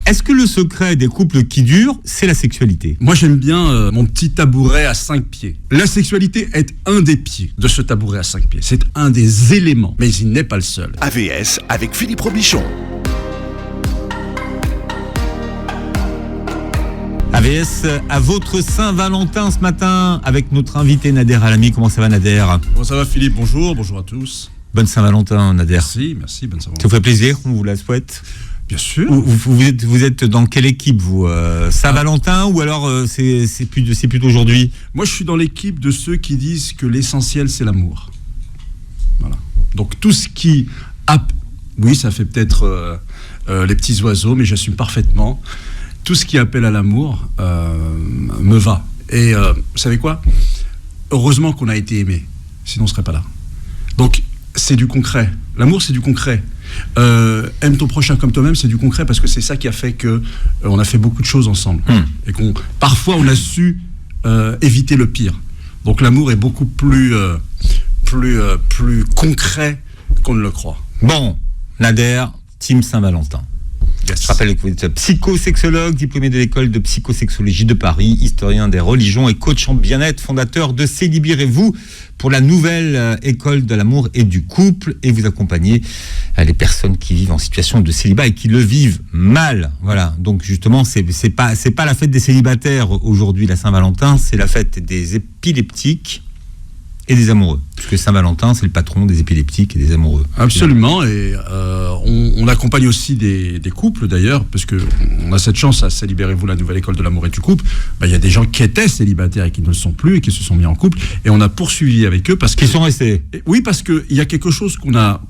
Est-ce que le secret des couples qui durent, c'est la sexualité ? Moi, j'aime bien mon petit tabouret à 5 pieds. La sexualité est un des pieds de ce tabouret à 5 pieds. C'est un des éléments, mais il n'est pas le seul. AVS avec Philippe Robichon. AVS à votre Saint-Valentin ce matin avec notre invité Nader Alami. Comment ça va, Nader ? Comment ça va, Philippe ? Bonjour à tous. Bonne Saint-Valentin, Nader. Merci, bonne Saint-Valentin. Ça vous fait plaisir, on vous la souhaite. Bien sûr. Vous êtes dans quelle équipe, vous ? Saint-Valentin ou alors c'est plutôt aujourd'hui ? Moi, je suis dans l'équipe de ceux qui disent que l'essentiel, c'est l'amour. Voilà. Donc, tout ce qui... Oui, ça fait peut-être les petits oiseaux, mais j'assume parfaitement. Tout ce qui appelle à l'amour me va. Et vous savez quoi ? Heureusement qu'on a été aimé, sinon on ne serait pas là. Donc, c'est du concret. L'amour, c'est du concret. Aime ton prochain comme toi-même, c'est du concret parce que c'est ça qui a fait que on a fait beaucoup de choses ensemble et parfois on a su éviter le pire. Donc l'amour est beaucoup plus concret qu'on ne le croit. Bon, Nader, Team Saint-Valentin. Yes. Je rappelle que vous êtes psychosexologue, diplômé de l'école de psychosexologie de Paris, historien des religions et coach en bien-être, fondateur de Célibirez-vous pour la nouvelle école de l'amour et du couple, et vous accompagnez les personnes qui vivent en situation de célibat et qui le vivent mal. Voilà. Donc justement, c'est pas la fête des célibataires aujourd'hui, la Saint-Valentin, c'est la fête des épileptiques et des amoureux. Parce que Saint-Valentin, c'est le patron des épileptiques et des amoureux. Absolument, et on accompagne aussi des couples d'ailleurs, parce qu'on a cette chance à Célibérez-vous, la nouvelle école de l'amour et du couple. Il y a des gens qui étaient célibataires et qui ne le sont plus et qui se sont mis en couple, et on a poursuivi avec eux parce qu'ils sont restés. Oui, parce qu'il y a quelque chose qu'on a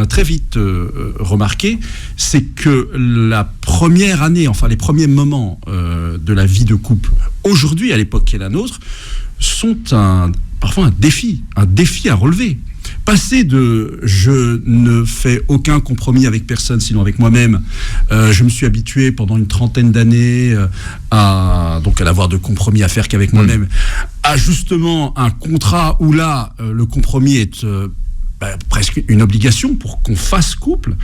très vite remarqué, c'est que la première année, enfin les premiers moments de la vie de couple, aujourd'hui, à l'époque qui est la nôtre, sont parfois un défi à relever. Passer de « je ne fais aucun compromis avec personne, sinon avec moi-même », je me suis habitué pendant une trentaine d'années à n'avoir de compromis à faire qu'avec moi-même, à justement un contrat où là, le compromis est presque une obligation pour qu'on fasse couple,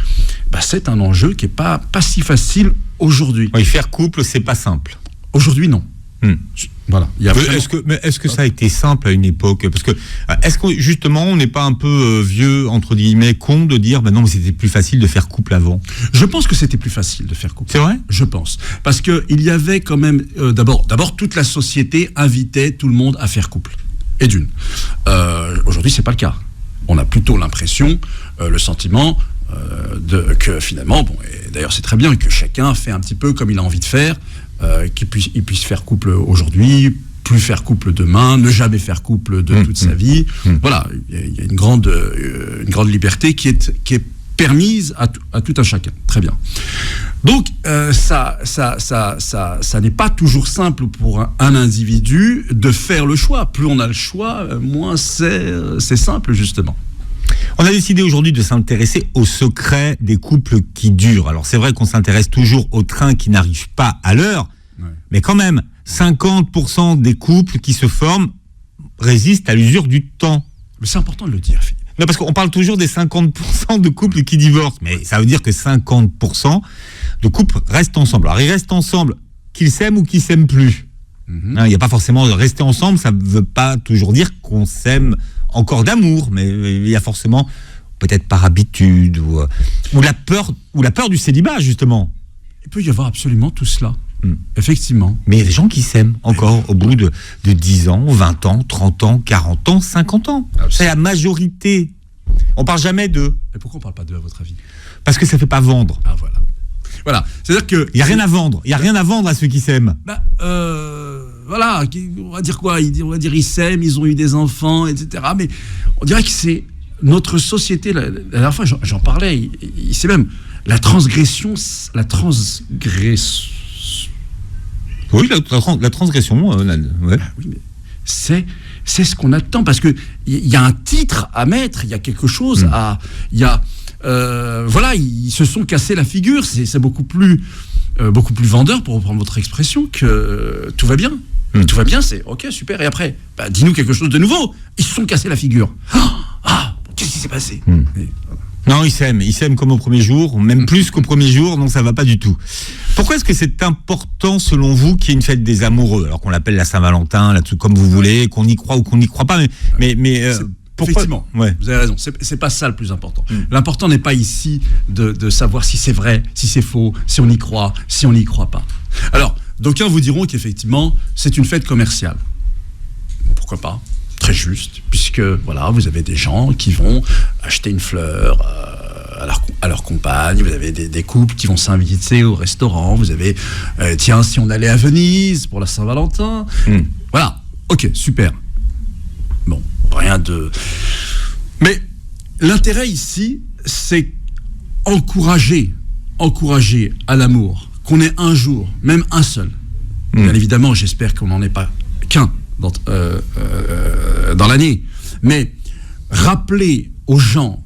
c'est un enjeu qui n'est pas si facile aujourd'hui. Oui, faire couple, c'est pas simple. Aujourd'hui, non. Voilà. Est-ce que ça a été simple à une époque ? Parce que est-ce que justement on n'est pas un peu vieux, entre guillemets, con de dire non, mais c'était plus facile de faire couple avant ? Je pense que c'était plus facile de faire couple. C'est vrai ? Je pense. Parce qu'il y avait quand même d'abord toute la société invitait tout le monde à faire couple. Et d'une. Aujourd'hui, c'est pas le cas. On a plutôt l'impression, le sentiment que finalement, et d'ailleurs c'est très bien que chacun fait un petit peu comme il a envie de faire. Qu'il puisse faire couple aujourd'hui, plus faire couple demain, ne jamais faire couple de toute sa vie. Voilà, il y a une grande liberté qui est permise à tout un chacun. Très bien. Donc, ça n'est pas toujours simple pour un individu de faire le choix. Plus on a le choix, moins c'est simple, justement. On a décidé aujourd'hui de s'intéresser au secret des couples qui durent. Alors c'est vrai qu'on s'intéresse toujours aux trains qui n'arrivent pas à l'heure, mais quand même, 50% des couples qui se forment résistent à l'usure du temps. Mais c'est important de le dire, Philippe. Non, parce qu'on parle toujours des 50% de couples qui divorcent, mais ça veut dire que 50% de couples restent ensemble. Alors ils restent ensemble, qu'ils s'aiment ou qu'ils s'aiment plus. Il n'y a pas forcément de rester ensemble, ça ne veut pas toujours dire qu'on s'aime encore d'amour, mais il y a forcément, peut-être par habitude, ou la peur du célibat, justement. Il peut y avoir absolument tout cela, effectivement. Mais il y a des gens qui s'aiment encore au bout de 10 ans, 20 ans, 30 ans, 40 ans, 50 ans. C'est la majorité. On ne parle jamais d'eux. Et pourquoi on ne parle pas d'eux, à votre avis ? Parce que ça ne fait pas vendre. Ah, voilà. Voilà, c'est-à-dire que... Il n'y a rien à vendre. Il n'y a rien à vendre à ceux qui s'aiment. Voilà, on va dire quoi ? On va dire ils s'aiment, ils ont eu des enfants, etc. Mais on dirait que c'est notre société... La dernière fois, j'en parlais, c'est même la transgression... Oui, la transgression. Ouais. Oui, mais c'est ce qu'on attend, parce qu'il y a un titre à mettre, il y a quelque chose à... voilà, ils se sont cassés la figure, c'est beaucoup plus vendeur, pour reprendre votre expression, que tout va bien. Tout va bien, c'est ok, super, et après, dis-nous quelque chose de nouveau. Ils se sont cassés la figure. Qu'est-ce qui s'est passé ? Non, ils s'aiment comme au premier jour, même plus qu'au premier jour, donc ça va pas du tout. Pourquoi est-ce que c'est important, selon vous, qu'il y ait une fête des amoureux, alors qu'on l'appelle la Saint-Valentin, là, tout comme vous voulez, qu'on y croit ou qu'on n'y croit pas, mais pourquoi... Effectivement, vous avez raison, c'est pas ça le plus important. L'important n'est pas ici de savoir si c'est vrai, si c'est faux, si on y croit, si on n'y croit pas. Alors, d'aucuns vous diront qu'effectivement, c'est une fête commerciale. Pourquoi pas ? Très juste, puisque voilà, vous avez des gens qui vont acheter une fleur à leur compagne, vous avez des couples qui vont s'inviter au restaurant, vous avez, tiens, si on allait à Venise pour la Saint-Valentin, voilà, ok, super. Bon, rien de... Mais l'intérêt ici, c'est encourager à l'amour, qu'on ait un jour, même un seul. Bien évidemment, j'espère qu'on n'en ait pas qu'un dans l'année. Mais rappeler aux gens,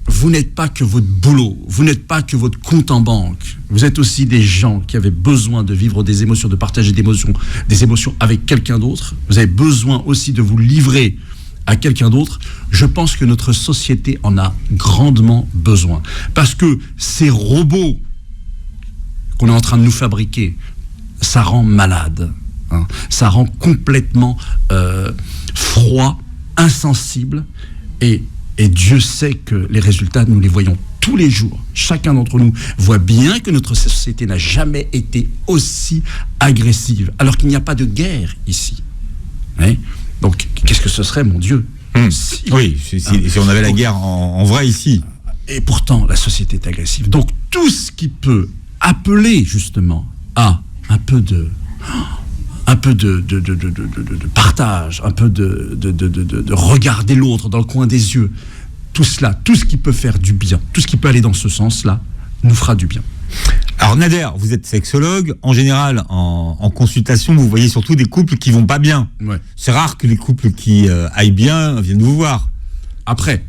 vous n'êtes pas que votre boulot, vous n'êtes pas que votre compte en banque. Vous êtes aussi des gens qui avaient besoin de vivre des émotions, de partager des émotions avec quelqu'un d'autre. Vous avez besoin aussi de vous livrer à quelqu'un d'autre. Je pense que notre société en a grandement besoin. Parce que ces robots qu'on est en train de nous fabriquer, ça rend malade. Ça rend complètement froid, insensible, et Dieu sait que les résultats, nous les voyons tous les jours. Chacun d'entre nous voit bien que notre société n'a jamais été aussi agressive, alors qu'il n'y a pas de guerre ici. Donc, qu'est-ce que ce serait, mon Dieu, si on avait la guerre en vrai ici. Et pourtant, la société est agressive. Donc, tout ce qui peut appeler justement à un peu de partage, un peu de regarder l'autre dans le coin des yeux, tout cela, tout ce qui peut faire du bien, tout ce qui peut aller dans ce sens-là, nous fera du bien. Alors Nader, vous êtes sexologue. En général, en consultation, vous voyez surtout des couples qui vont pas bien. Ouais. C'est rare que les couples qui aillent bien viennent vous voir. Après.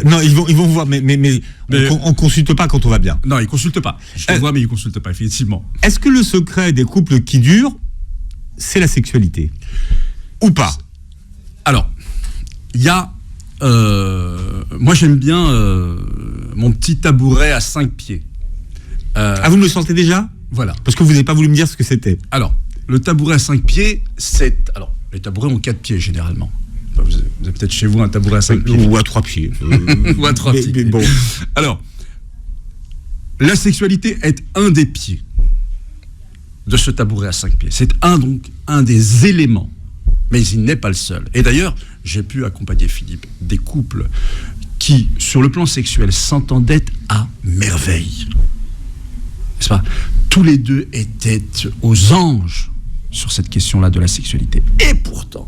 Non, ils vont vous voir, mais on consulte pas quand on va bien. Non, ils consultent pas. Je te vois, mais ils consultent pas, effectivement. Est-ce que le secret des couples qui durent, c'est la sexualité ou pas? Alors, il y a... moi, j'aime bien mon petit tabouret à 5 pieds. Vous me le sentez déjà? Voilà. Parce que vous n'avez pas voulu me dire ce que c'était. Alors, le tabouret à 5 pieds, c'est... Alors, les tabourets ont 4 pieds, généralement. Vous avez peut-être chez vous un tabouret à 5 pieds. Ou à 3 pieds. Ou à 3 pieds. Bon. Alors, la sexualité est un des pieds de ce tabouret à 5 pieds. C'est un des éléments, mais il n'est pas le seul. Et d'ailleurs, j'ai pu accompagner, Philippe, des couples qui, sur le plan sexuel, s'entendaient à merveille. N'est-ce pas? Tous les deux étaient aux anges sur cette question-là de la sexualité. Et pourtant,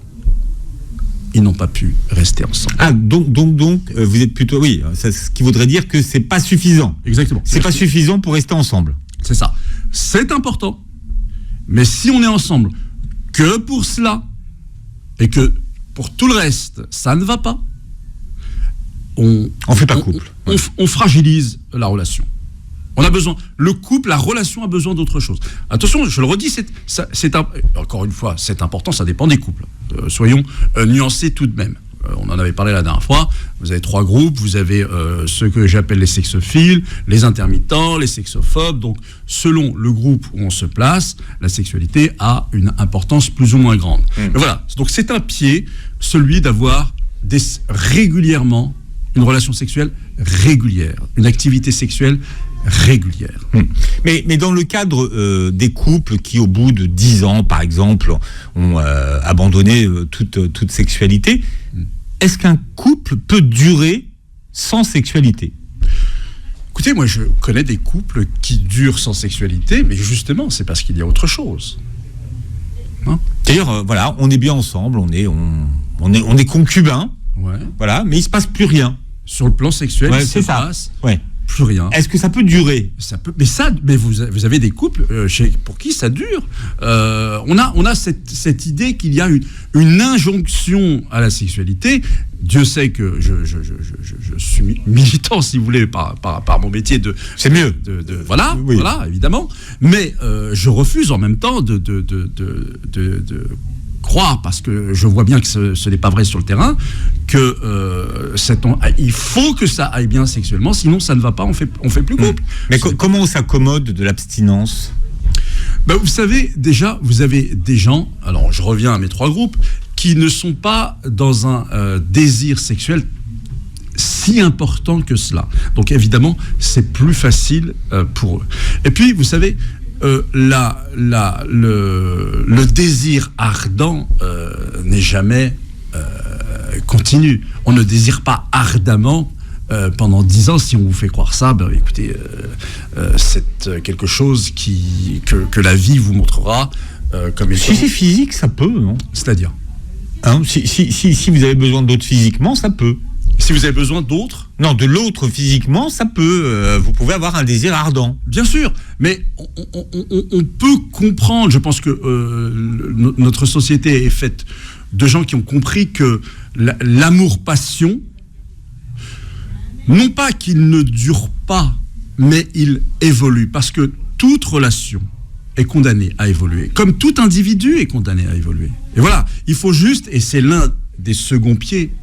ils n'ont pas pu rester ensemble. Ah, donc, vous êtes plutôt... Oui, ce qui voudrait dire que c'est pas suffisant. Exactement. C'est pas suffisant pour rester ensemble. C'est ça. C'est important. Mais si on est ensemble que pour cela, et que pour tout le reste, ça ne va pas, on fait pas couple. On fragilise la relation. On a besoin, le couple, la relation a besoin d'autre chose. Attention, je le redis, encore une fois, c'est important, ça dépend des couples. Soyons nuancés tout de même. On en avait parlé la dernière fois. Vous avez 3 groupes. Vous avez ceux que j'appelle les sexophiles, les intermittents, les sexophobes. Donc, selon le groupe où on se place, la sexualité a une importance plus ou moins grande. Mais voilà. Donc, c'est un pied, celui d'avoir régulièrement une relation sexuelle régulière, une activité sexuelle régulière. Mais dans le cadre des couples qui, au bout de 10 ans, par exemple, ont abandonné toute sexualité, est-ce qu'un couple peut durer sans sexualité? Écoutez, moi je connais des couples qui durent sans sexualité, mais justement, c'est parce qu'il y a autre chose. C'est-à-dire, voilà, on est bien ensemble, on est concubins, voilà, mais il se passe plus rien. Sur le plan sexuel, il se passe plus rien. Est-ce que ça peut durer? Ça peut, mais vous avez des couples pour qui ça dure. On a cette idée qu'il y a une injonction à la sexualité. Dieu sait que je suis militant, si vous voulez, par mon métier de. C'est mieux. Voilà, évidemment. Mais je refuse en même temps croire, parce que je vois bien que ce n'est pas vrai sur le terrain, que il faut que ça aille bien sexuellement, sinon ça ne va pas, on fait plus couple. Mais comment on s'accommode de l'abstinence ? Vous savez, déjà, vous avez des gens, alors je reviens à mes 3 groupes, qui ne sont pas dans un désir sexuel si important que cela. Donc évidemment, c'est plus facile pour eux. Et puis, vous savez, le désir ardent n'est jamais continu. On ne désire pas ardemment pendant 10 ans. Si on vous fait croire ça, écoutez, c'est quelque chose que la vie vous montrera comme étant... Si c'est physique, ça peut, non ? C'est-à-dire si vous avez besoin d'autres physiquement, ça peut. Si vous avez besoin d'autres ? Non, de l'autre physiquement, ça peut. Vous pouvez avoir un désir ardent. Bien sûr, mais on peut comprendre. Je pense que notre société est faite de gens qui ont compris que l'amour-passion, non pas qu'il ne dure pas, mais il évolue. Parce que toute relation est condamnée à évoluer. Comme tout individu est condamné à évoluer. Et voilà, il faut juste, et c'est l'un des seconds pieds,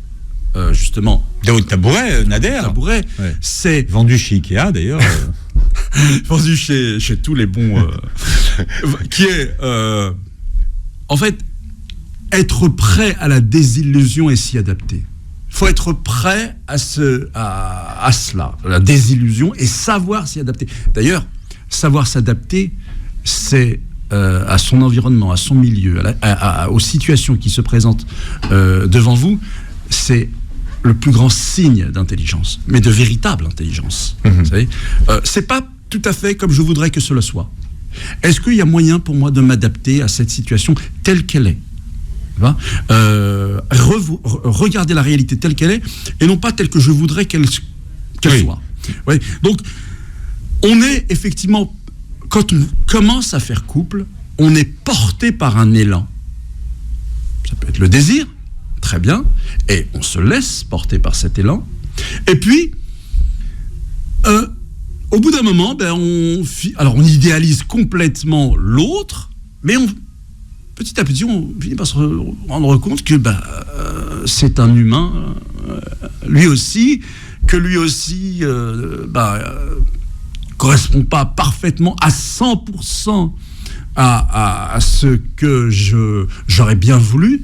justement. De haut tabouret, Nader. Tabouret, ouais. C'est... Vendu chez Ikea, d'ailleurs. Vendu chez tous les bons... qui est... en fait, être prêt à la désillusion et s'y adapter. Il faut être prêt à cela, à la désillusion, et savoir s'y adapter. D'ailleurs, savoir s'adapter, c'est à son environnement, à son milieu, aux situations qui se présentent devant vous, c'est le plus grand signe d'intelligence, mais de véritable intelligence. Vous savez, c'est pas tout à fait comme je voudrais que cela soit. Est-ce qu'il y a moyen pour moi de m'adapter à cette situation telle qu'elle est ? Regarder la réalité telle qu'elle est et non pas telle que je voudrais qu'elle soit. Oui. Donc, on est effectivement, quand on commence à faire couple, on est porté par un élan. Ça peut être le désir, très bien, et on se laisse porter par cet élan. Et puis, au bout d'un moment, on idéalise complètement l'autre, mais petit à petit, on finit par se rendre compte que c'est un humain, lui aussi, correspond pas parfaitement à 100% à ce que j'aurais bien voulu.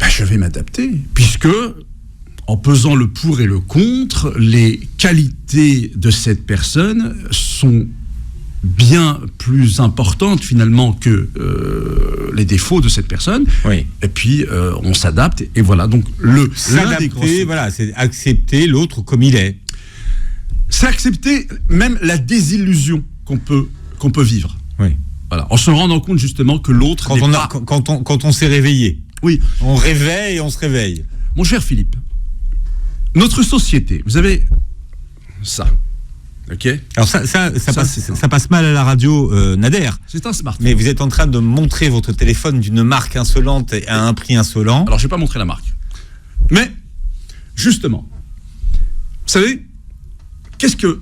Je vais m'adapter, puisque en pesant le pour et le contre, les qualités de cette personne sont bien plus importantes finalement que les défauts de cette personne. Oui. Et puis on s'adapte, et voilà. Donc s'adapter, voilà, c'est accepter l'autre comme il est. C'est accepter même la désillusion qu'on peut vivre. Oui. Voilà, en se rendant compte justement que l'autre quand on s'est réveillé. Oui. On rêvait et on se réveille. Mon cher Philippe, notre société, vous avez ça, ok ? Alors ça passe mal à la radio, Nader. C'est un smartphone. Mais vous êtes en train de montrer votre téléphone d'une marque insolente et à un prix insolent. Alors je vais pas montrer la marque, mais justement, vous savez, qu'est-ce que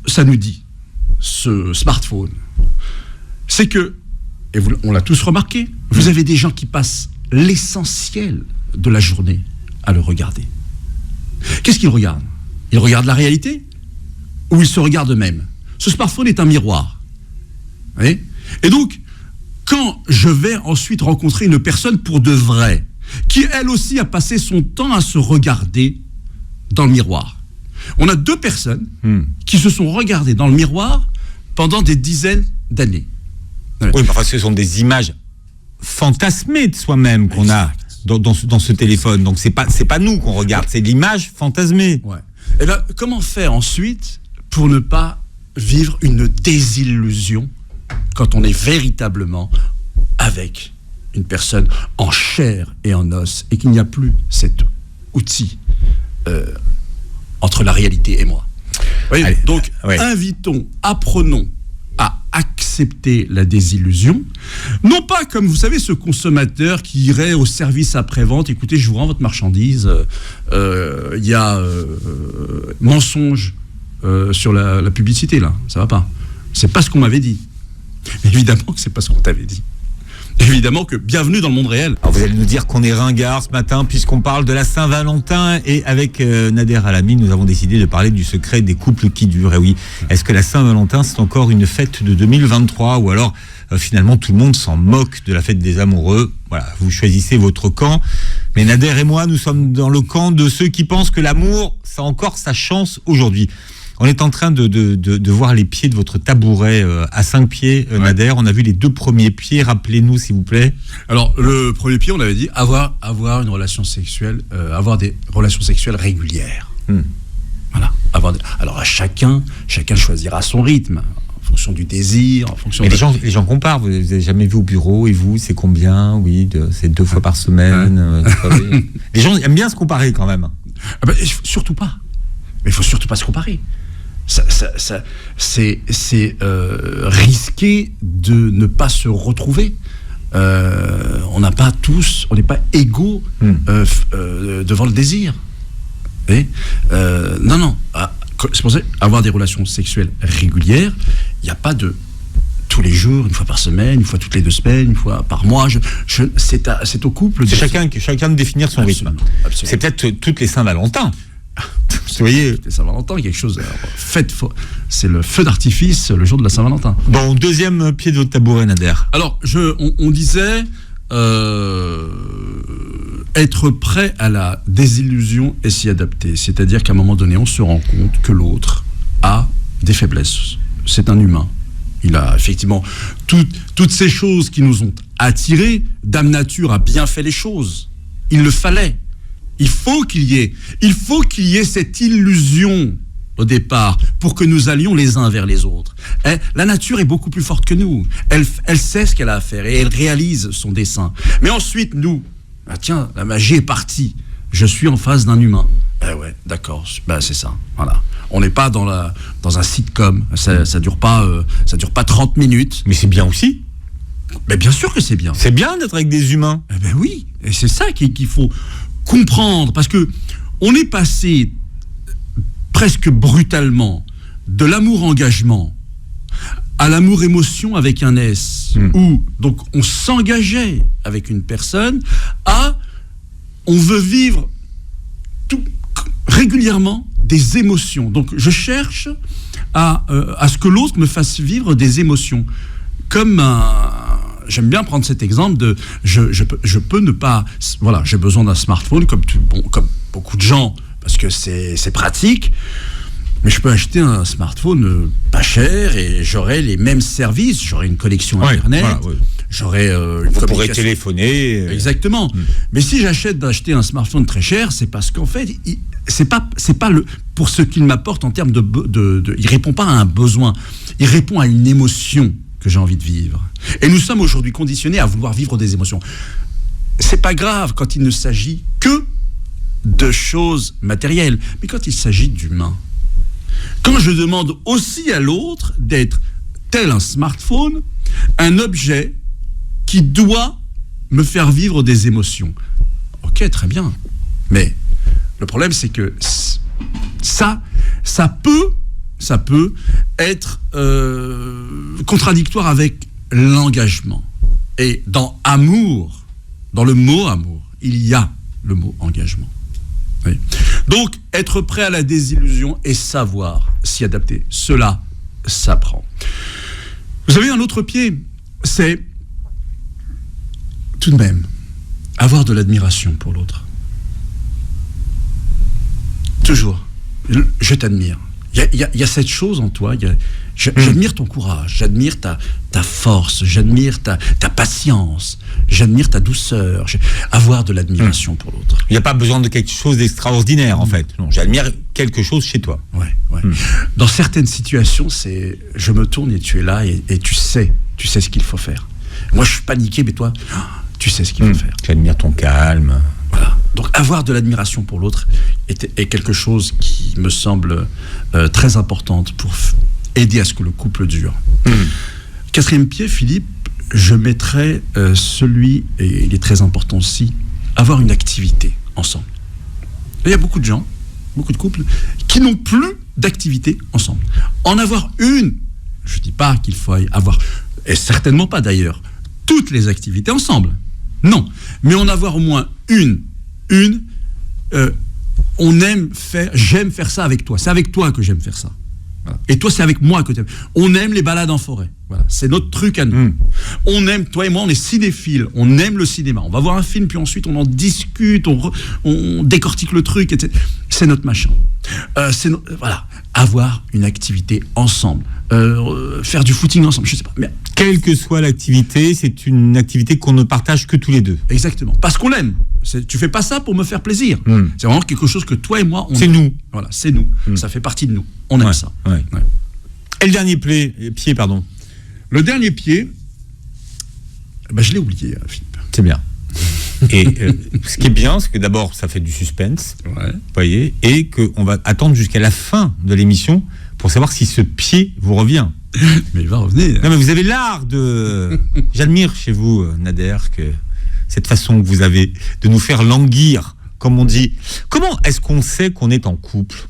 ça nous dit, ce smartphone ? C'est que, et on l'a tous remarqué, vous avez des gens qui passent l'essentiel de la journée à le regarder. Qu'est-ce qu'ils regardent ? Ils regardent la réalité ou ils se regardent eux-mêmes ? Ce smartphone est un miroir. Vous voyez ? Et donc, quand je vais ensuite rencontrer une personne pour de vrai, qui elle aussi a passé son temps à se regarder dans le miroir, on a 2 personnes qui se sont regardées dans le miroir pendant des dizaines d'années. Oui, mais ce sont des images fantasmées de soi-même qu'on a dans ce téléphone. Donc c'est pas nous qu'on regarde, c'est l'image fantasmée. Ouais. Et bien, comment faire ensuite pour ne pas vivre une désillusion quand on est véritablement avec une personne en chair et en os et qu'il n'y a plus cet outil entre la réalité et moi. Oui, allez, donc, apprenons à accepter la désillusion, non pas comme, vous savez, ce consommateur qui irait au service après-vente, écoutez, je vous rends votre marchandise, il y a mensonge sur la publicité, là, ça va pas. C'est pas ce qu'on m'avait dit. Évidemment que c'est pas ce qu'on t'avait dit. évidemment que bienvenue dans le monde réel. Alors vous allez nous dire qu'on est ringard ce matin puisqu'on parle de la Saint-Valentin et avec Nader Alami, nous avons décidé de parler du secret des couples qui durent. Et oui, est-ce que la Saint-Valentin c'est encore une fête de 2023 ou alors finalement tout le monde s'en moque de la fête des amoureux? Voilà, vous choisissez votre camp. Mais Nader et moi, nous sommes dans le camp de ceux qui pensent que l'amour, ça a encore sa chance aujourd'hui. On est en train de voir les pieds de votre tabouret à 5 pieds, Nader. On a vu les 2 premiers pieds. Rappelez-nous, s'il vous plaît. Alors, le premier pied, on avait dit avoir une relation sexuelle, avoir des relations sexuelles régulières. Voilà. Alors, chacun choisira son rythme, en fonction du désir, en fonction. Mais les gens comparent. Vous n'avez jamais vu au bureau et vous, c'est combien? Oui, c'est 2 fois par semaine. Les gens aiment bien se comparer quand même. Ah ben, surtout pas. Mais il faut surtout pas se comparer. C'est risqué de ne pas se retrouver. On n'est pas égaux devant le désir. Non. C'est pour ça avoir des relations sexuelles régulières. Il n'y a pas de tous les jours, une fois par semaine, une fois toutes les 2 semaines, une fois par mois. C'est au couple. C'est chacun de définir son rythme. Absolument. C'est peut-être toutes les Saint-Valentin. Vous voyez, c'est Saint-Valentin, quelque chose. C'est le feu d'artifice le jour de la Saint-Valentin. Bon, 2e pied de votre tabouret, Nader. Alors, on disait être prêt à la désillusion et s'y adapter. C'est-à-dire qu'à un moment donné, on se rend compte que l'autre a des faiblesses. C'est un humain. Il a effectivement toutes ces choses qui nous ont attirés. Dame Nature a bien fait les choses. Il le fallait. Il faut qu'il y ait cette illusion au départ pour que nous allions les uns vers les autres. La nature est beaucoup plus forte que nous. Elle sait ce qu'elle a à faire et elle réalise son dessein. Mais ensuite, nous, tiens, la magie est partie. Je suis en face d'un humain. Ouais, d'accord, c'est ça. Voilà. On n'est pas dans un sitcom. Ça dure pas 30 minutes. Mais c'est bien aussi. Mais bien sûr que c'est bien. C'est bien d'être avec des humains. Oui, et c'est ça qu'il faut comprendre, parce que on est passé presque brutalement de l'amour-engagement à l'amour-émotion avec un S, où donc on s'engageait avec une personne, à on veut vivre régulièrement des émotions. Donc je cherche à ce que l'autre me fasse vivre des émotions. J'aime bien prendre cet exemple de je peux ne pas, voilà, j'ai besoin d'un smartphone comme beaucoup de gens parce que c'est pratique, mais je peux acheter un smartphone pas cher et j'aurai les mêmes services, j'aurai une connexion internet, j'aurai une vous pourrez téléphoner. Exactement. Mais si j'achète d'acheter un smartphone très cher, c'est parce qu'en fait c'est pas pour ce qu'il m'apporte en termes il répond pas à un besoin, il répond à une émotion que j'ai envie de vivre. Et nous sommes aujourd'hui conditionnés à vouloir vivre des émotions. C'est pas grave quand il ne s'agit que de choses matérielles, mais quand il s'agit d'humains. Quand je demande aussi à l'autre d'être tel un smartphone, un objet qui doit me faire vivre des émotions. Ok, très bien. Mais le problème, c'est que ça peut être contradictoire avec l'engagement. Et dans amour, dans le mot amour, il y a le mot engagement. Oui. Donc, être prêt à la désillusion et savoir s'y adapter, cela s'apprend. Vous avez un autre pied, c'est tout de même avoir de l'admiration pour l'autre. Toujours. Je t'admire. Il y a cette chose en toi, j'admire ton courage, j'admire ta force, j'admire ta patience, j'admire ta douceur, avoir de l'admiration pour l'autre. Il n'y a pas besoin de quelque chose d'extraordinaire en fait. Non, j'admire quelque chose chez toi. Ouais. Dans certaines situations, c'est je me tourne et tu es là et tu sais ce qu'il faut faire. Moi je suis paniqué, mais toi, tu sais ce qu'il faut faire. J'admire ton calme. Voilà. Donc avoir de l'admiration pour l'autre est quelque chose qui me semble très importante pour aider à ce que le couple dure. 4e pied, Philippe, je mettrais celui, et il est très important aussi, avoir une activité ensemble. Il y a beaucoup de gens, beaucoup de couples, qui n'ont plus d'activité ensemble. En avoir une, je ne dis pas qu'il faut avoir, et certainement pas d'ailleurs, toutes les activités ensemble. Non. Mais en avoir au moins une. J'aime faire ça avec toi. C'est avec toi que j'aime faire ça. Voilà. Et toi, c'est avec moi que tu aimes. On aime les balades en forêt. Voilà. C'est notre truc à nous. On aime, toi et moi, on est cinéphiles. On aime le cinéma. On va voir un film, puis ensuite on en discute, on décortique le truc, etc. C'est notre machin. Voilà. Avoir une activité ensemble. Faire du footing ensemble, je sais pas. Mais quelle que soit l'activité, c'est une activité qu'on ne partage que tous les deux. Exactement. Parce qu'on l'aime. Tu fais pas ça pour me faire plaisir. C'est vraiment quelque chose que toi et moi, on c'est aime. nous. Voilà, c'est nous. Ça fait partie de nous. On aime ça. Ouais. Et le dernier pied, Le dernier pied, je l'ai oublié, Philippe. C'est bien. Et ce qui est bien, c'est que d'abord, ça fait du suspense, vous voyez, et qu'on va attendre jusqu'à la fin de l'émission pour savoir si ce pied vous revient. Mais il va revenir. Non, mais vous avez l'art de... J'admire chez vous, Nader, que cette façon que vous avez de nous faire languir, comme on dit. Comment est-ce qu'on sait qu'on est en couple ?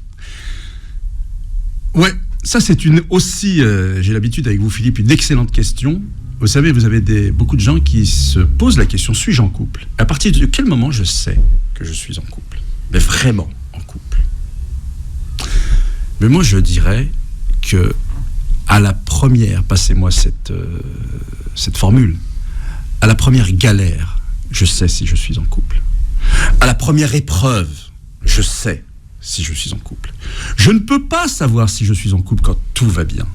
Ouais, ça c'est j'ai l'habitude avec vous, Philippe, une excellente question. Vous savez, vous avez beaucoup de gens qui se posent la question, suis-je en couple ? À partir de quel moment je sais que je suis en couple ? Mais vraiment en couple. Mais moi je dirais que à la première, passez-moi cette formule, à la première galère, je sais si je suis en couple. À la première épreuve, je sais si je suis en couple. Je ne peux pas savoir si je suis en couple quand tout va bien.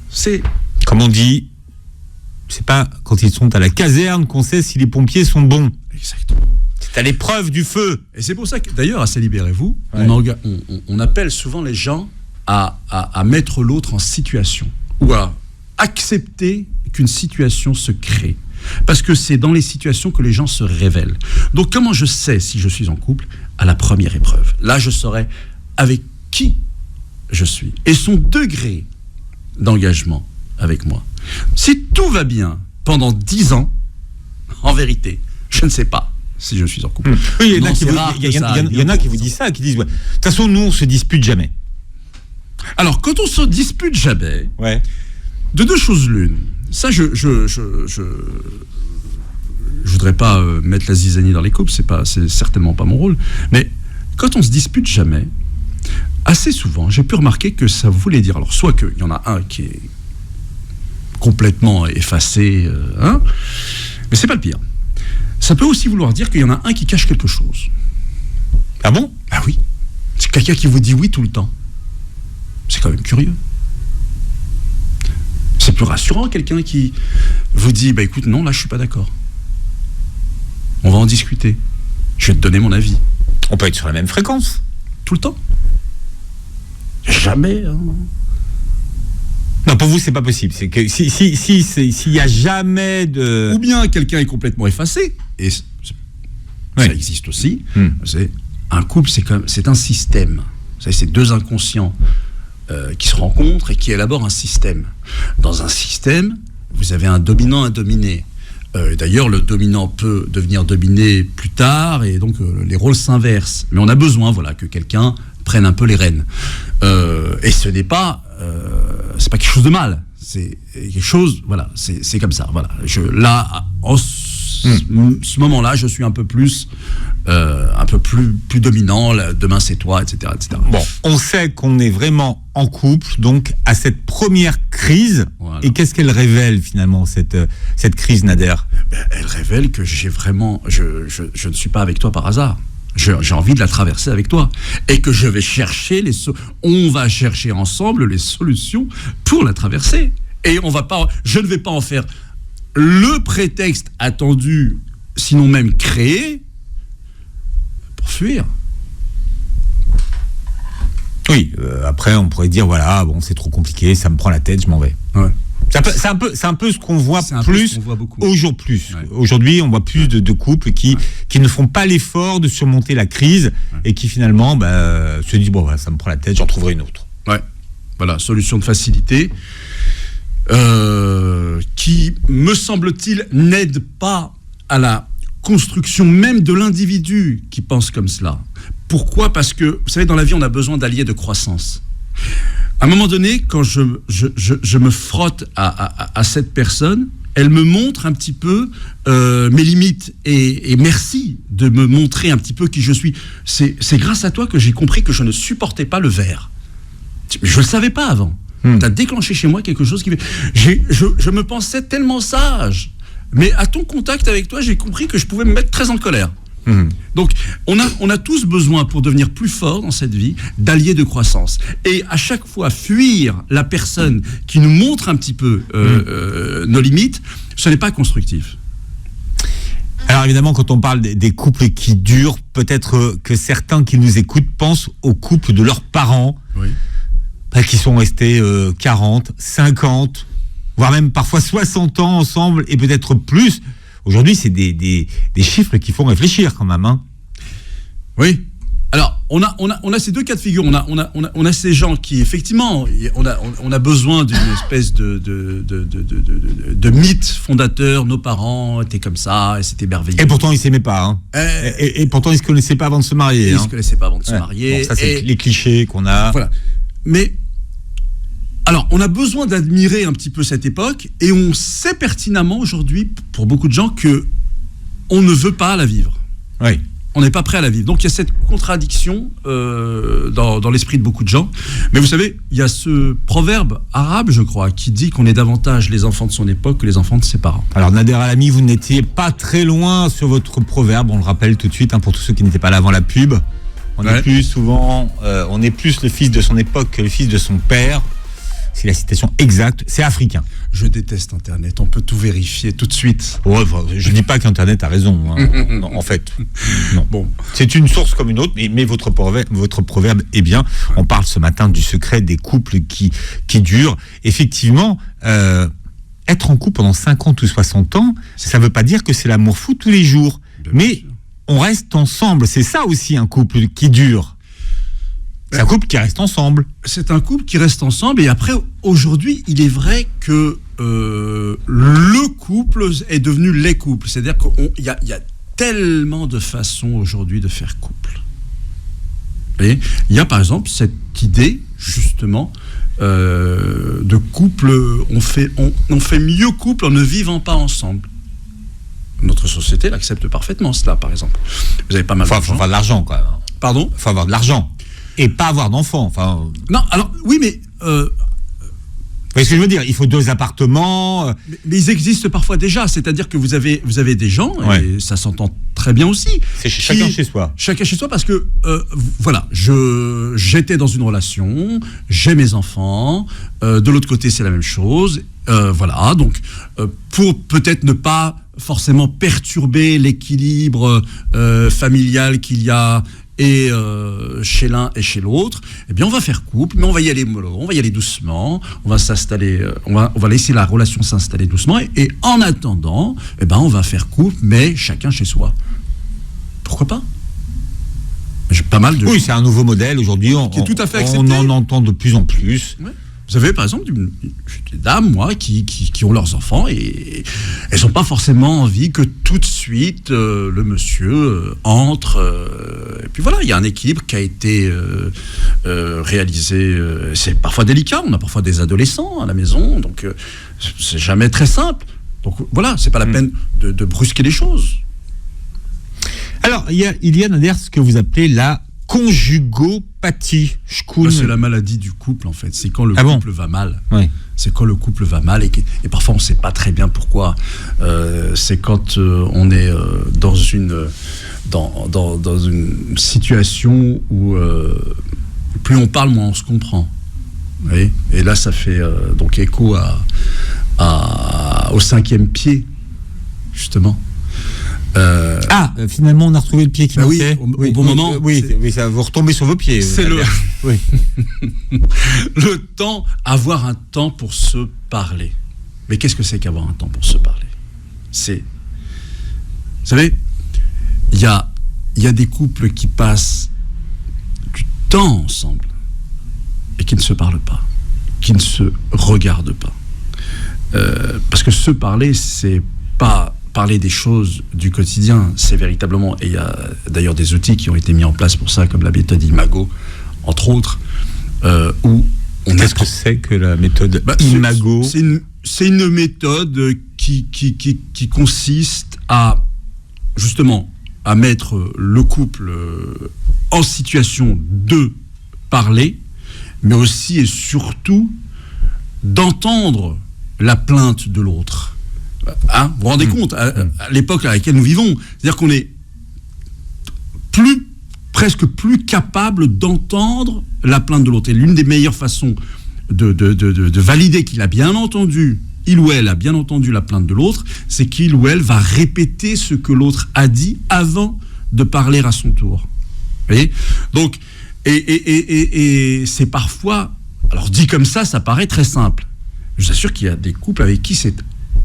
C'est... Comme on dit, c'est pas quand ils sont à la caserne qu'on sait si les pompiers sont bons. Exactement. C'est à l'épreuve du feu. Et c'est pour ça que, d'ailleurs, à C'est Libérez-vous, on appelle souvent les gens à mettre l'autre en situation ou à accepter qu'une situation se crée. Parce que c'est dans les situations que les gens se révèlent. Donc, comment je sais si je suis en couple ? À la première épreuve. Là, je saurai avec qui je suis et son degré d'engagement avec moi. Si tout va bien pendant 10 ans, en vérité, je ne sais pas si je suis en couple. Oui, il y en a qui vous disent ça, qui disent, de toute façon, nous, on se dispute jamais. Alors, quand on se dispute jamais, de deux choses l'une. Ça, je voudrais pas mettre la zizanie dans les couples, c'est certainement pas mon rôle. Mais quand on se dispute jamais, assez souvent, j'ai pu remarquer que ça voulait dire, alors soit qu'il y en a un qui est complètement effacé, mais c'est pas le pire. Ça peut aussi vouloir dire qu'il y en a un qui cache quelque chose. Ah bon ? Ah oui. C'est quelqu'un qui vous dit oui tout le temps. C'est quand même curieux. C'est plus rassurant, quelqu'un qui vous dit, écoute, non, là, je suis pas d'accord. On va en discuter. Je vais te donner mon avis. On peut être sur la même fréquence. Tout le temps. Jamais. Non, pour vous, c'est pas possible. C'est que s'il y a jamais de... Ou bien quelqu'un est complètement effacé, et ça existe aussi. C'est un couple, c'est un système. Vous savez, c'est deux inconscients qui se rencontrent et qui élaborent un système. Dans un système, vous avez un dominant, un dominé. D'ailleurs, le dominant peut devenir dominé plus tard, et donc les rôles s'inversent. Mais on a besoin, que quelqu'un prenne un peu les rênes. Et ce n'est pas, c'est pas quelque chose de mal. C'est quelque chose, c'est comme ça. En ce moment-là, je suis un peu plus dominant. Demain, c'est toi, etc., etc. Bon, on sait qu'on est vraiment en couple, donc à cette première crise. Voilà. Et qu'est-ce qu'elle révèle finalement cette crise, Nader ? Elle révèle que je ne suis pas avec toi par hasard. J'ai envie de la traverser avec toi et que je vais chercher on va chercher ensemble les solutions pour la traverser. Et je ne vais pas en faire le prétexte attendu, sinon même créé, pour fuir. Oui, après on pourrait dire c'est trop compliqué, ça me prend la tête, je m'en vais. Ouais. C'est un peu ce qu'on voit plus aujourd'hui. Ouais. Aujourd'hui, on voit plus de couples qui ne font pas l'effort de surmonter la crise et qui finalement se disent ça me prend la tête, j'en trouverai une autre. Ouais. Voilà, solution de facilité qui, me semble-t-il, n'aide pas à la construction même de l'individu qui pense comme cela. Pourquoi ? Parce que, vous savez, dans la vie, on a besoin d'alliés de croissance. À un moment donné, quand je me frotte à cette personne, elle me montre un petit peu mes limites. Et merci de me montrer un petit peu qui je suis. C'est grâce à toi que j'ai compris que je ne supportais pas le verre. Je ne le savais pas avant. Tu as déclenché chez moi quelque chose qui... Je me pensais tellement sage. Mais à ton contact avec toi, j'ai compris que je pouvais me mettre très en colère. Donc, on a tous besoin, pour devenir plus fort dans cette vie, d'alliés de croissance. Et à chaque fois, fuir la personne qui nous montre un petit peu nos limites, ce n'est pas constructif. Alors évidemment, quand on parle des couples qui durent, peut-être que certains qui nous écoutent pensent aux couples de leurs parents, qui sont restés 40, 50, voire même parfois 60 ans ensemble, et peut-être plus. Aujourd'hui, c'est des chiffres qui font réfléchir quand même. Hein. Oui. Alors, on a ces deux cas de figure. On a ces gens qui, effectivement, on a besoin d'une espèce de mythe fondateur. Nos parents étaient comme ça, et c'était merveilleux. Et pourtant, ils ne s'aimaient pas. Hein. Et pourtant, ils ne se connaissaient pas avant de se marier. Ils ne se connaissaient pas avant de se marier. Bon, ça, c'est les clichés qu'on a. Voilà. Mais... Alors, on a besoin d'admirer un petit peu cette époque, et on sait pertinemment aujourd'hui, pour beaucoup de gens, que on ne veut pas la vivre. Oui. On n'est pas prêt à la vivre. Donc, il y a cette contradiction dans l'esprit de beaucoup de gens. Mais vous savez, il y a ce proverbe arabe, je crois, qui dit qu'on est davantage les enfants de son époque que les enfants de ses parents. Alors, Nader Alami, vous n'étiez pas très loin sur votre proverbe. On le rappelle tout de suite, pour tous ceux qui n'étaient pas là avant la pub. On est plus le fils de son époque que le fils de son père. C'est la citation exacte, c'est africain. Je déteste Internet, on peut tout vérifier tout de suite. Ouais, je ne dis pas qu'Internet a raison, hein. Non, en fait. Non. Bon. C'est une source comme une autre, mais votre proverbe est bien. On parle ce matin du secret des couples qui durent. Effectivement, être en couple pendant 50 ou 60 ans, ça ne veut pas dire que c'est l'amour fou tous les jours. Mais on reste ensemble, c'est ça aussi un couple qui dure. C'est un couple qui reste ensemble. C'est un couple qui reste ensemble. Et après, aujourd'hui, il est vrai que le couple est devenu les couples. C'est-à-dire qu'il y a tellement de façons aujourd'hui de faire couple. Et il y a par exemple cette idée, justement, de couple. On fait mieux couple en ne vivant pas ensemble. Notre société l'accepte parfaitement, cela, par exemple. Vous avez pas mal d'argent. Il faut avoir de l'argent, quoi. Pardon ? Il faut avoir de l'argent. Et pas avoir d'enfants. Non, alors, oui, mais... Vous voyez ce que je veux dire ? Il faut 2 appartements. Mais ils existent parfois déjà. C'est-à-dire que vous avez des gens, et ça s'entend très bien aussi. C'est chacun chez soi. Chacun chez soi, parce que, voilà, j'étais dans une relation, j'ai mes enfants, de l'autre côté, c'est la même chose. Voilà, donc, pour peut-être ne pas forcément perturber l'équilibre familial qu'il y a et chez l'un et chez l'autre, eh bien on va faire couple, mais on va y aller mollo, on va y aller doucement, on va s'installer, on va laisser la relation s'installer doucement, et en attendant, eh ben on va faire couple, mais chacun chez soi. Pourquoi pas ? J'ai pas mal de... Oui, c'est un nouveau modèle aujourd'hui, qui est tout à fait accepté. On en entend de plus en plus. Ouais. Vous avez par exemple des dames, moi, qui ont leurs enfants, et elles n'ont pas forcément envie que tout de suite le monsieur entre. Et puis voilà, il y a un équilibre qui a été réalisé. C'est parfois délicat, on a parfois des adolescents à la maison, donc c'est jamais très simple. Donc voilà, c'est pas la peine de brusquer les choses. Alors, il y a Nader, ce que vous appelez la conjugopathie. C'est la maladie du couple, en fait. C'est quand le couple va mal. Oui. C'est quand le couple va mal, et parfois on ne sait pas très bien pourquoi. C'est quand on est dans une situation où plus on parle, moins on se comprend. Oui. Et là, ça fait donc écho au 5e pied, justement. Finalement, on a retrouvé le pied qui manquait. Oui, au bon moment. Oui, ça vous retombez sur vos pieds. C'est oui. Le temps, avoir un temps pour se parler. Mais qu'est-ce que c'est qu'avoir un temps pour se parler ? Vous savez, il y a des couples qui passent du temps ensemble et qui ne se parlent pas, qui ne se regardent pas. Parce que se parler, c'est pas parler des choses du quotidien, c'est véritablement, et il y a d'ailleurs des outils qui ont été mis en place pour ça, comme la méthode Imago, entre autres, où on Qu'est-ce que c'est que la méthode Imago ? C'est une méthode qui consiste à, justement, à mettre le couple en situation de parler, mais aussi et surtout d'entendre la plainte de l'autre. Hein, vous vous rendez compte, à l'époque à laquelle nous vivons, c'est-à-dire qu'on est presque plus capable d'entendre la plainte de l'autre. Et l'une des meilleures façons de valider qu'il a bien entendu, il ou elle a bien entendu la plainte de l'autre, c'est qu'il ou elle va répéter ce que l'autre a dit avant de parler à son tour. Vous voyez ? Donc, et c'est parfois, alors dit comme ça paraît très simple. Je vous assure qu'il y a des couples avec qui c'est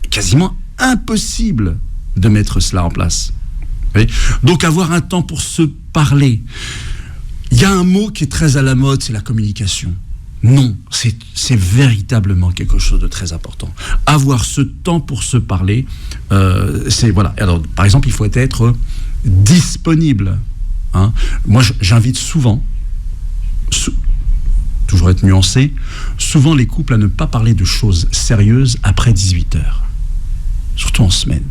quasiment impossible de mettre cela en place. Vous voyez ? Donc avoir un temps pour se parler. Il y a un mot qui est très à la mode, c'est la communication. Non, c'est véritablement quelque chose de très important. Avoir ce temps pour se parler, c'est voilà. Alors, par exemple, il faut être disponible. Hein. Moi, j'invite souvent, toujours être nuancé, souvent les couples à ne pas parler de choses sérieuses après 18h. Surtout en semaine.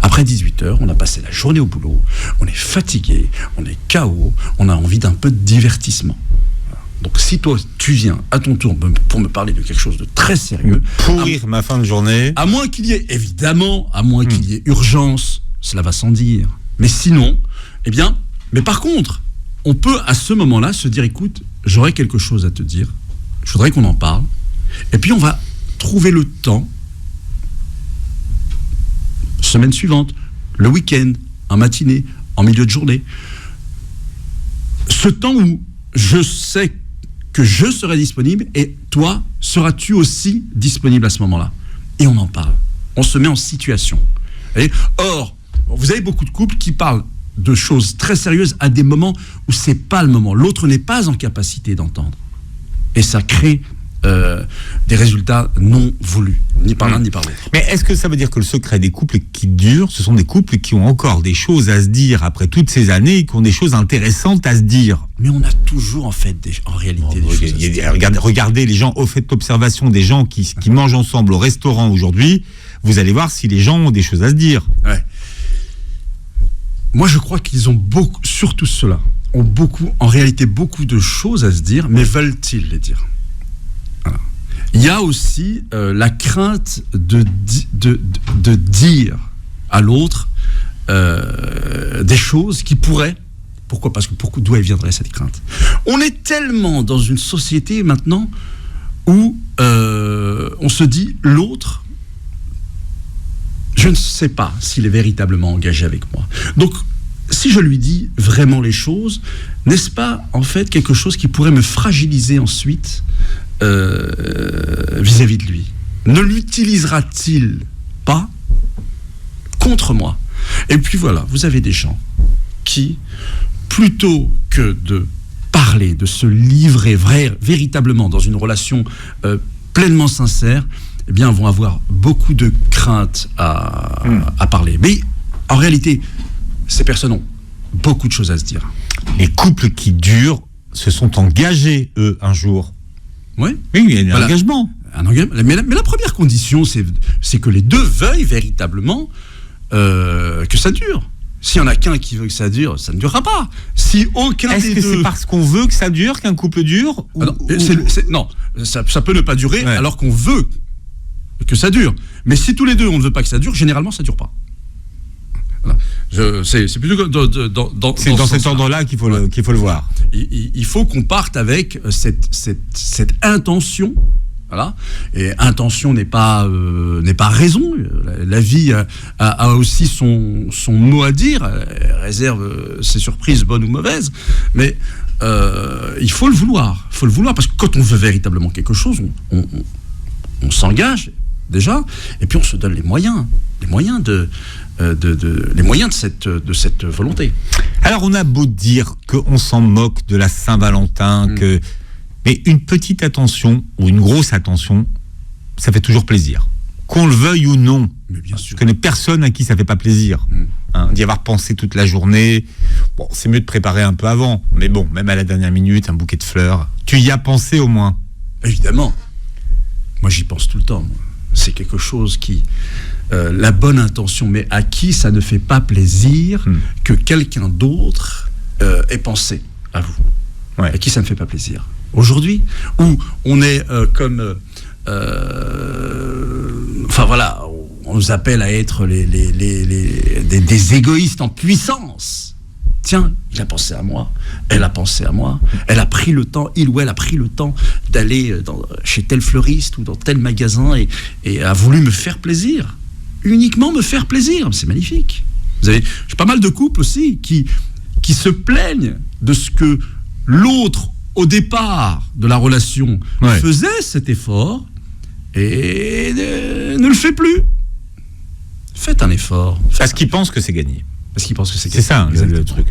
Après 18h, on a passé la journée au boulot, on est fatigué, on est KO, on a envie d'un peu de divertissement. Donc si toi, tu viens à ton tour pour me parler de quelque chose de très sérieux... Pourrir ma fin de journée... À moins qu'il y ait, évidemment, qu'il y ait urgence, cela va sans dire. Mais sinon, eh bien... Mais par contre, on peut à ce moment-là se dire, écoute, j'aurais quelque chose à te dire, je voudrais qu'on en parle, et puis on va trouver le temps, semaine suivante, le week-end, en matinée, en milieu de journée, ce temps où je sais que je serai disponible et toi, seras-tu aussi disponible à ce moment-là ? Et on en parle. On se met en situation. Or, vous avez beaucoup de couples qui parlent de choses très sérieuses à des moments où c'est pas le moment. L'autre n'est pas en capacité d'entendre. Et ça crée des résultats non voulus, ni par l'un ni par l'autre. Mais est-ce que ça veut dire que le secret des couples qui durent, ce sont des couples qui ont encore des choses à se dire après toutes ces années et qui ont des choses intéressantes à se dire ? Mais on a toujours en fait en réalité des choses à se dire. Regardez les gens, faites l'observation des gens qui mangent ensemble au restaurant aujourd'hui, vous allez voir si les gens ont des choses à se dire. Ouais. Moi je crois qu'ils ont beaucoup, surtout ceux-là, ont en réalité beaucoup de choses à se dire, mais veulent-ils les dire ? Voilà. Il y a aussi la crainte de dire à l'autre des choses qui pourraient... Pourquoi ? Parce que d'où elle viendrait cette crainte ? On est tellement dans une société maintenant où on se dit l'autre, je ne sais pas s'il est véritablement engagé avec moi. Donc, si je lui dis vraiment les choses, n'est-ce pas en fait quelque chose qui pourrait me fragiliser ensuite vis-à-vis de lui ? Ne l'utilisera-t-il pas contre moi ? Et puis voilà, vous avez des gens qui, plutôt que de parler, de se livrer véritablement dans une relation pleinement sincère, eh bien, vont avoir beaucoup de crainte à parler. Mais en réalité, ces personnes ont beaucoup de choses à se dire. Les couples qui durent se sont engagés, eux, un jour. Oui, il y a un engagement. Mais la première condition, c'est que les deux veuillent véritablement que ça dure. S'il y en a qu'un qui veut que ça dure, ça ne durera pas. Si aucun Est-ce des que deux... c'est parce qu'on veut que ça dure qu'un couple dure Non, ça peut ne pas durer alors qu'on veut que ça dure. Mais si tous les deux on ne veut pas que ça dure, généralement ça ne dure pas. Voilà. C'est plutôt dans cet ordre-là qu'il faut le voir. Il faut qu'on parte avec cette intention. Voilà. Et intention n'est pas raison. La vie a aussi son mot à dire. Elle réserve ses surprises bonnes ou mauvaises. Mais il faut le vouloir. Il faut le vouloir parce que quand on veut véritablement quelque chose, on s'engage déjà. Et puis on se donne les moyens de cette volonté. Alors on a beau dire qu'on s'en moque de la Saint-Valentin, mais une petite attention ou une grosse attention, ça fait toujours plaisir. Qu'on le veuille ou non. Mais bien sûr. Je connais personne à qui ça fait pas plaisir. D'y avoir pensé toute la journée. Bon, c'est mieux de préparer un peu avant, mais bon, même à la dernière minute, un bouquet de fleurs. Tu y as pensé au moins ? Évidemment. Moi j'y pense tout le temps. Moi. c'est quelque chose qui... la bonne intention, mais à qui ça ne fait pas plaisir que quelqu'un d'autre ait pensé à vous. Ouais. À qui ça ne fait pas plaisir. Aujourd'hui, où on est enfin voilà, on nous appelle à être des égoïstes en puissance. Tiens, il a pensé à moi, elle a pensé à moi, elle a pris le temps, il ou elle a pris le temps d'aller chez tel fleuriste ou dans tel magasin et a voulu me faire plaisir. Uniquement me faire plaisir, c'est magnifique. J'ai pas mal de couples aussi qui se plaignent de ce que l'autre, au départ de la relation, faisait cet effort et ne le fait plus. Faites un effort. Parce qu'ils pensent que c'est gagné. Parce qu'ils pensent que c'est C'est ça le truc.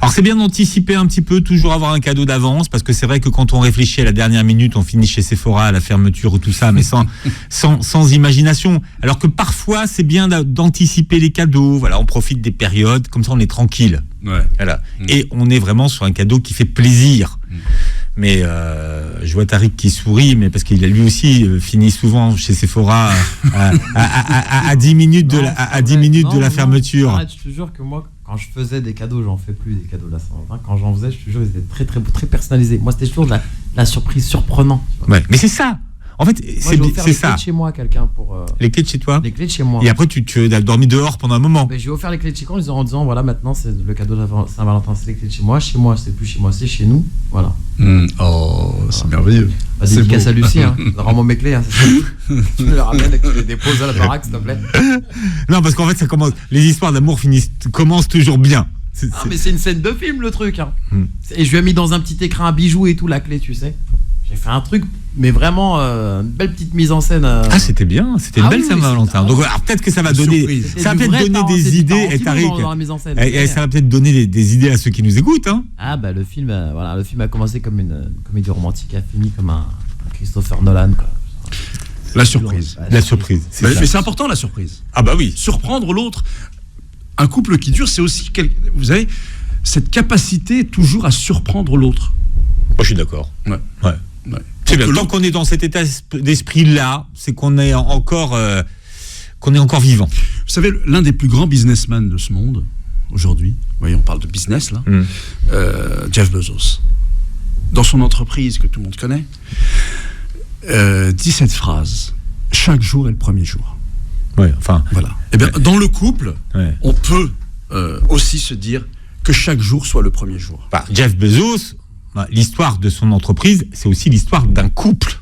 Alors c'est bien d'anticiper un petit peu, toujours avoir un cadeau d'avance, parce que c'est vrai que quand on réfléchit à la dernière minute, on finit chez Sephora à la fermeture ou tout ça, mais sans imagination. Alors que parfois c'est bien d'anticiper les cadeaux. Voilà, on profite des périodes, comme ça on est tranquille. Ouais. Voilà. Et on est vraiment sur un cadeau qui fait plaisir. Mais je vois Tariq qui sourit, mais parce qu'il a lui aussi fini souvent chez Sephora à 10 minutes de la fermeture. Arrête, je te jure que moi, quand je faisais des cadeaux, j'en fais plus des cadeaux de la Saint-Valentin. Quand j'en faisais, je te jure, ils étaient très, très, très personnalisés. Moi, c'était toujours de la surprise surprenante. Ouais, mais c'est ça. En fait, Moi, c'est j'ai offert les ça. clés de chez moi à quelqu'un pour. Les clés de chez toi. Les clés de chez moi. Et après, tu as dormi dehors pendant un moment. Ben, j'ai offert les clés de chez moi en disant voilà, maintenant c'est le cadeau de la Saint-Valentin, c'est les clés de chez moi. Chez moi, c'est plus chez moi, c'est chez nous. Voilà. Oh, c'est merveilleux. Bah, dédicace à Lucie, hein. Rends-moi mes clés, hein, tu me les ramènes et que tu les déposes à la baraque, s'il te plaît. Non, parce qu'en fait, les histoires d'amour commencent toujours bien. Ah, mais c'est une scène de film, le truc. Hein. Et je lui ai mis dans un petit écran à bijoux et tout, la clé, tu sais. J'ai fait un truc, mais vraiment une belle petite mise en scène. Ah, c'était bien, c'était une belle oui, Saint-Valentin. Donc, alors, peut-être que ça va donner, ça va peut-être donner des idées, et Tariq, ça va peut-être donner des idées à ceux qui nous écoutent. Hein. Ah, bah le film a commencé comme une comédie romantique, a fini comme un Christopher Nolan, quoi. La surprise. La surprise. Mais c'est important, la surprise. Ah, bah oui. Surprendre l'autre. Un couple qui dure, c'est aussi, vous savez, cette capacité toujours à surprendre l'autre. Moi, je suis d'accord. Ouais. C'est bien. Tant qu'on est dans cet état d'esprit-là, c'est qu'on est encore vivant. Vous savez, l'un des plus grands businessmen de ce monde, aujourd'hui, voyez, on parle de business, là, Jeff Bezos, dans son entreprise que tout le monde connaît, dit cette phrase: chaque jour est le premier jour. Ouais, enfin. Voilà. Et bien, dans le couple, on peut aussi se dire que chaque jour soit le premier jour. Bah, Jeff Bezos, l'histoire de son entreprise, c'est aussi l'histoire d'un couple.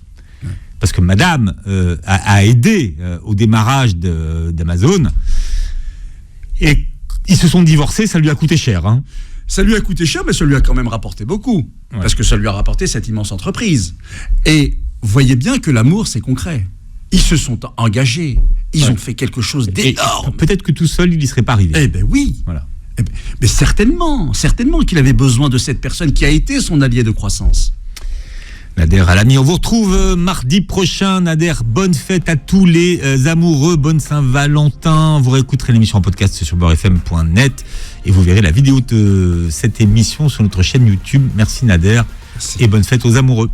Parce que madame a aidé au démarrage d'Amazon. Et ils se sont divorcés, ça lui a coûté cher. Hein. Ça lui a coûté cher, mais ça lui a quand même rapporté beaucoup. Ouais. Parce que ça lui a rapporté cette immense entreprise. Et voyez bien que l'amour, c'est concret. Ils se sont engagés. Ils ont fait quelque chose d'énorme. Peut-être que tout seul, il n'y serait pas arrivé. Eh bien oui. Voilà. Mais certainement qu'il avait besoin de cette personne qui a été son allié de croissance. Nader Alami, on vous retrouve mardi prochain. Nader, bonne fête à tous les amoureux, bonne Saint-Valentin. Vous réécouterez l'émission en podcast sur beurrefm.net et vous verrez la vidéo de cette émission sur notre chaîne YouTube. Merci Nader. Merci. Et bonne fête aux amoureux.